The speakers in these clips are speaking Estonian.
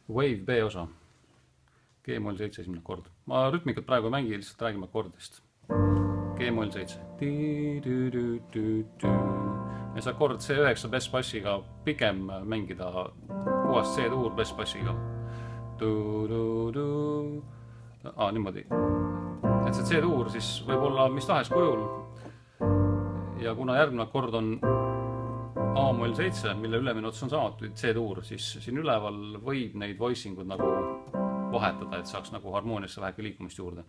Wave B osa. G-moll 7 esimene kord. Ma rütmikat praegu ei mängi, lihtsalt räägime akordist. G-moll 7. Ja see akord C9 bass-bassiga pigem mängida puhast C-tuur bass-bassiga. Niimoodi. Et see C-tuur siis võib olla mis tahes kujul. Ja kuna järgmine akord on A-moll 7, mille ülemine ots on samuti C-tuur, siis siin üleval võib neid voicingud nagu vahetada, et saaks nagu harmooniasse väheke liikumist juurde.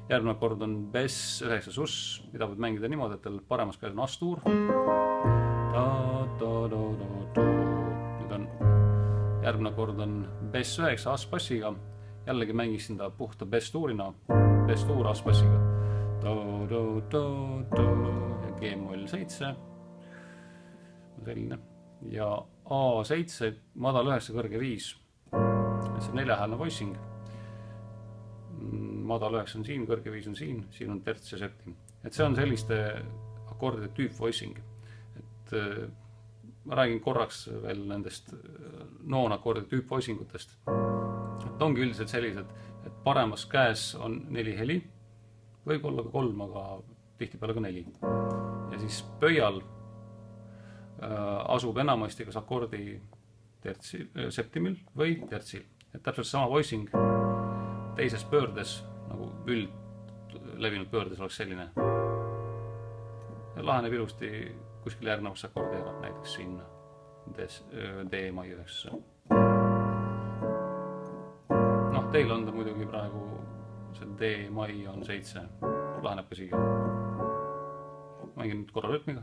Järgmine akord on bass 9 sus, mida võib mängida niimoodi, et tal paremas käes on as-tuur. Nüüd on järgmine akord on bass 9 as-bassiga. Jällegi mängisin ta puhta bass-tuurina, bass-tuur as-bassiga. Ja G-moll 7. Selline. Ja A7, madal 9, kõrge 5. See on 4-häälne voicing. Madal 9 on siin, kõrge 5 on siin, siin on terts ja septim. Et see on selliste akordide tüüp-voicing. Et ma räägin korraks veel nendest noon-akordide tüüp-voicingutest. Et ongi üldiselt sellised, et paremas käes on 4 heli, võib olla ka 3, aga tihtipeale ka 4. Ja siis pöial asub enamasti kas akordi septimil või tertsil. Et täpselt sama voicing teises pöördes, nagu üldlevinud pöördes oleks selline. Ja laheneb ilusti kuskil järgnevasse akordi ära, näiteks siin D-mai 9. Teil on ta muidugi praegu, see D-mai on 7, laheneb ka siia. Mängin nüüd korra rütmiga.